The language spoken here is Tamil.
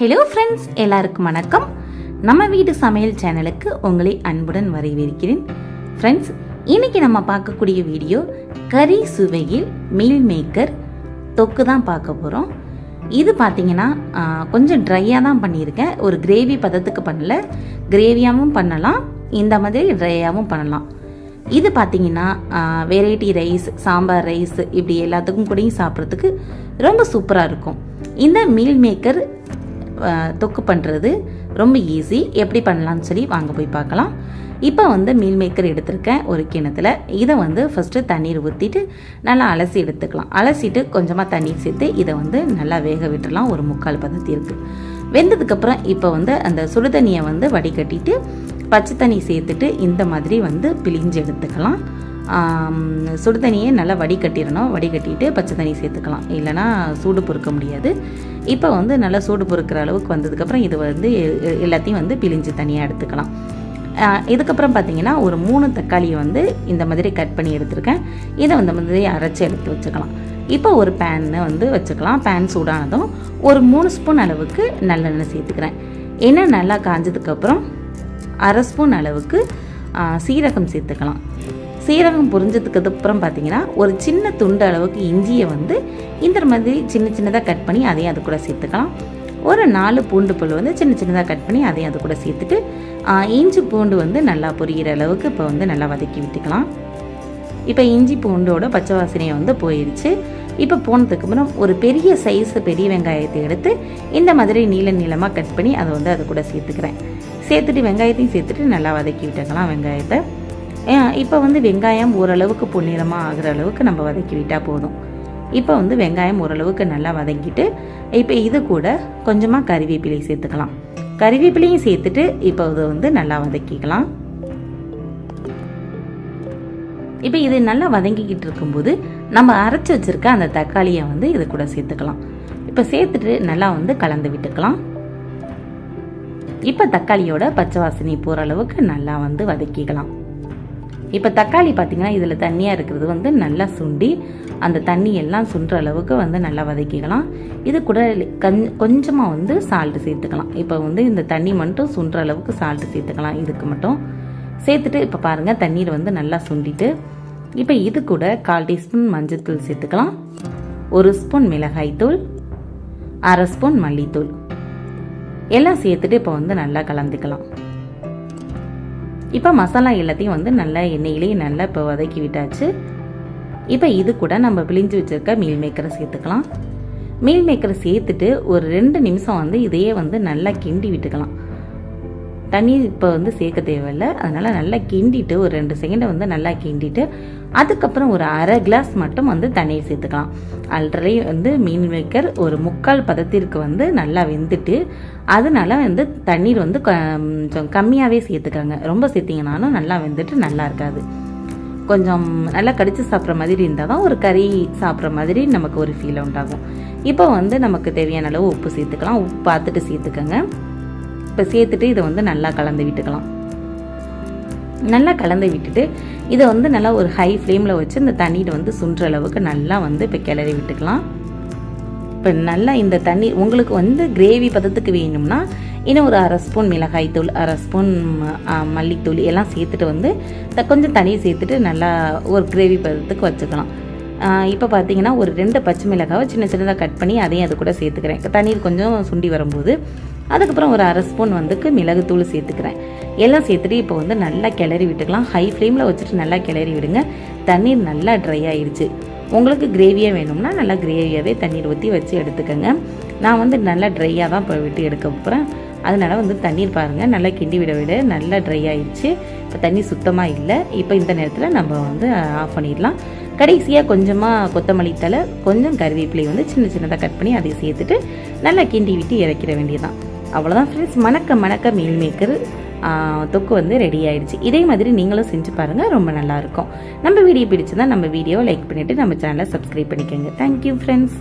ஹலோ ஃப்ரெண்ட்ஸ், எல்லாருக்கும் வணக்கம். நம்ம வீடு சமையல் சேனலுக்கு உங்களை அன்புடன் வரவேற்கிறேன். ஃப்ரெண்ட்ஸ், இன்னைக்கு நம்ம பார்க்கக்கூடிய வீடியோ கறி சுவையில் மீல் மேக்கர் தொக்கு தான் பார்க்க போகிறோம். இது பார்த்தீங்கன்னா கொஞ்சம் ட்ரையாக தான் பண்ணியிருக்கேன். ஒரு கிரேவி பதத்துக்கு பண்ணல, கிரேவியாகவும் பண்ணலாம், இந்த மாதிரி ட்ரையாகவும் பண்ணலாம். இது பார்த்தீங்கன்னா வெரைட்டி ரைஸ், சாம்பார் ரைஸ் இப்படி எல்லாத்துக்கும் கூடயும் சாப்பிட்றதுக்கு ரொம்ப சூப்பராக இருக்கும். இந்த மீல் மேக்கர் தொக்கு பண்ணுறது ரொம்ப ஈஸி. எப்படி பண்ணலான்னு சொல்லி வாங்க போய் பார்க்கலாம். இப்போ மீல் மேக்கர் எடுத்திருக்கேன் ஒரு கிணத்துல. இதை ஃபஸ்ட்டு தண்ணீர் ஊற்றிட்டு நல்லா அலசி எடுத்துக்கலாம். அலசிட்டு கொஞ்சமாக தண்ணீர் சேர்த்து இதை நல்லா வேக விட்டுடலாம். ஒரு 3/4 பதத்திற்கு வெந்ததுக்கப்புறம் இப்போ அந்த சுடு தண்ணியை வடிகட்டிட்டு பச்சை தண்ணி சேர்த்துட்டு இந்த மாதிரி பிழிஞ்சு எடுத்துக்கலாம். சுடு தண்ணியை நல்லா வடிகட்டிடணும். வடிகட்டிட்டு பச்சை தண்ணி சேர்த்துக்கலாம், இல்லைனா சூடு பொறுக்க முடியாது. இப்போ நல்லா சூடு பொறுக்கிற அளவுக்கு வந்ததுக்கப்புறம் இது எல்லாத்தையும் பிழிஞ்சு தனியாக எடுத்துக்கலாம். இதுக்கப்புறம் பார்த்தீங்கன்னா ஒரு 3 தக்காளியை இந்த மாதிரி கட் பண்ணி எடுத்துருக்கேன். இதை மாதிரி அரைச்சி எடுத்து வச்சுக்கலாம். இப்போ ஒரு பேன்னு வச்சுக்கலாம். பேன் சூடானதும் ஒரு 3 ஸ்பூன் அளவுக்கு நல்லெண்ணெய் சேர்த்துக்கிறேன். எண்ணெய் நல்லா காஞ்சதுக்கப்புறம் 1/2 ஸ்பூன் அளவுக்கு சீரகம் சேர்த்துக்கலாம். சீரகம் புரிஞ்சதுக்கு அப்புறம் பார்த்தீங்கன்னா ஒரு சின்ன துண்டு அளவுக்கு இஞ்சியை இந்த மாதிரி சின்னதாக கட் பண்ணி அதையும் அது கூட சேர்த்துக்கலாம். ஒரு 4 பூண்டு பல் சின்னதாக கட் பண்ணி அதையும் அது கூட சேர்த்துட்டு இஞ்சி பூண்டு நல்லா பொரிகிற அளவுக்கு இப்போ நல்லா வதக்கி விட்டுக்கலாம். இப்போ இஞ்சி பூண்டோட பச்சை வாசனையை போயிடுச்சு. இப்போ போனதுக்கப்புறம் ஒரு பெரிய பெரிய வெங்காயத்தை எடுத்து இந்த மாதிரி நீளமாக கட் பண்ணி அதை அது கூட சேர்த்துக்கிறேன். சேர்த்துட்டு வெங்காயத்தையும் சேர்த்துட்டு நல்லா வதக்கி விட்டுக்கலாம் வெங்காயத்தை. இப்போ வெங்காயம் ஓரளவுக்கு பொன்னிறமாக ஆகிற அளவுக்கு நம்ம வதக்கி விட்டால் போதும். இப்போ வெங்காயம் ஓரளவுக்கு நல்லா வதக்கிட்டு இப்போ இது கூட கொஞ்சமாக கறிவேப்பிலை சேர்த்துக்கலாம். கறிவேப்பிலையும் சேர்த்துட்டு இப்போ இது நல்லா வதக்கிக்கலாம். இப்போ இது நல்லா வதங்கிக்கிட்டு இருக்கும்போது நம்ம அரைச்சி வச்சுருக்க அந்த தக்காளியை இது கூட சேர்த்துக்கலாம். இப்போ சேர்த்துட்டு நல்லா கலந்து விட்டுக்கலாம். இப்போ தக்காளியோட பச்சை வாசனை போகிற அளவுக்கு நல்லா வதக்கிக்கலாம். இப்போ தக்காளி பார்த்திங்கன்னா இதில் தண்ணியாக இருக்கிறது நல்லா சுண்டி அந்த தண்ணி எல்லாம் சுண்டுற அளவுக்கு நல்லா வதக்கிக்கலாம். இது கூட கொஞ்சமாக சால்ட்டு சேர்த்துக்கலாம். இப்போ இந்த தண்ணி மட்டும் சுண்டுற அளவுக்கு சால்ட்டு சேர்த்துக்கலாம். இதுக்கு மட்டும் சேர்த்துட்டு இப்போ பாருங்கள் தண்ணீர் நல்லா சுண்டிட்டு இப்போ இது கூட 1/4 டீஸ்பூன் மஞ்சள்தூள் சேர்த்துக்கலாம். 1 ஸ்பூன் மிளகாய்த்தூள், 1/2 ஸ்பூன் மல்லித்தூள் எல்லாம் சேர்த்துட்டு இப்போ நல்லா கலந்துக்கலாம். இப்போ மசாலா எல்லாத்தையும் நல்லா எண்ணெயிலேயே நல்லா இப்போ வதக்கி விட்டாச்சு. இப்போ இது கூட நம்ம பிழிஞ்சு வச்சுருக்க மீல் மேக்கரை சேர்த்துக்கலாம். மீல் மேக்கரை சேர்த்துட்டு ஒரு 2 நிமிஷம் இதையே நல்லா கிண்டி விட்டுக்கலாம். தண்ணி இப்போ சேர்க்க தேவையில்லை. அதனால் நல்லா கிண்டிட்டு ஒரு 2 செகண்டை நல்லா கிண்டிட்டு அதுக்கப்புறம் ஒரு 1/2 கிளாஸ் மட்டும் தண்ணியை சேர்த்துக்கலாம். ஆல்ரெடி மீன் மேக்கர் ஒரு 3/4 பதத்திற்கு நல்லா வெந்துட்டு அதனால தண்ணீர் கொஞ்சம் கம்மியாகவே சேர்த்துக்காங்க. ரொம்ப சேர்த்திங்கனாலும் நல்லா வெந்துட்டு நல்லா இருக்காது. கொஞ்சம் நல்லா கடிச்சு சாப்பிட்ற மாதிரி இருந்தால் தான் ஒரு கறி சாப்பிட்ற மாதிரி நமக்கு ஒரு ஃபீல் உண்டாகும். இப்போ நமக்கு தேவையான அளவு உப்பு சேர்த்துக்கலாம். உப்பு பார்த்துட்டு சேர்த்துக்கோங்க. இப்போ சேர்த்துட்டு இதை நல்லா கலந்து விட்டுக்கலாம். நல்லா கலந்து விட்டுட்டு இதை நல்லா ஒரு ஹை ஃப்ளேமில் வச்சு இந்த தண்ணீர் சுண்டுற அளவுக்கு நல்லா இப்போ கிளறி விட்டுக்கலாம். இப்போ நல்லா இந்த தண்ணி உங்களுக்கு கிரேவி பதத்துக்கு வேணும்னா இன்னும் ஒரு 1/2 ஸ்பூன் மிளகாய்த்தூள், 1/2 ஸ்பூன் மல்லித்தூள் எல்லாம் சேர்த்துட்டு கொஞ்சம் தண்ணியை சேர்த்துட்டு நல்லா ஒரு கிரேவி பதத்துக்கு வச்சுக்கலாம். இப்போ பார்த்தீங்கன்னா ஒரு 2 பச்சை மிளகாவை சின்னதாக கட் பண்ணி அதையும் அது கூட சேர்த்துக்கிறேன். தண்ணீர் கொஞ்சம் சுண்டி வரும்போது அதுக்கப்புறம் ஒரு 1/2 ஸ்பூன் மிளகுத்தூள் சேர்த்துக்கிறேன். எல்லாம் சேர்த்துட்டு இப்போ நல்லா கிளறி விட்டுக்கலாம். ஹை ஃப்ளேமில் வச்சுட்டு நல்லா கிளறி விடுங்க. தண்ணீர் நல்லா ட்ரை ஆயிடுச்சு. உங்களுக்கு கிரேவியாக வேணும்னா நல்லா கிரேவியாகவே தண்ணீர் ஊற்றி வச்சு எடுத்துக்கோங்க. நான் நல்லா ட்ரையாக தான் இப்போ விட்டு எடுக்க போகிறேன். அதனால் தண்ணீர் பாருங்கள் நல்லா கிண்டி விட நல்லா ட்ரை ஆயிடுச்சு. இப்போ தண்ணி சுத்தமாக இல்லை. இப்போ இந்த நேரத்தில் நம்ம ஆஃப் பண்ணிடலாம். கடைசியாக கொஞ்சமாக கொத்தமல்லி தழை, கொஞ்சம் கறிவேப்பிலை சின்னதாக கட் பண்ணி அதை சேர்த்துட்டு நல்லா கிண்டி விட்டு இறக்கிற வேண்டியதுதான். அவ்வளோதான் ஃப்ரெண்ட்ஸ். மணக்க மீல் மேக்கர் தொக்கு ரெடி ஆயிடுச்சு. இதே மாதிரி நீங்களும் செஞ்சு பாருங்கள், ரொம்ப நல்லாயிருக்கும். நம்ம வீடியோ பிடிச்சிருந்தா நம்ம வீடியோவை லைக் பண்ணிவிட்டு நம்ம சேனலை சப்ஸ்கிரைப் பண்ணிக்கோங்க. Thank you friends.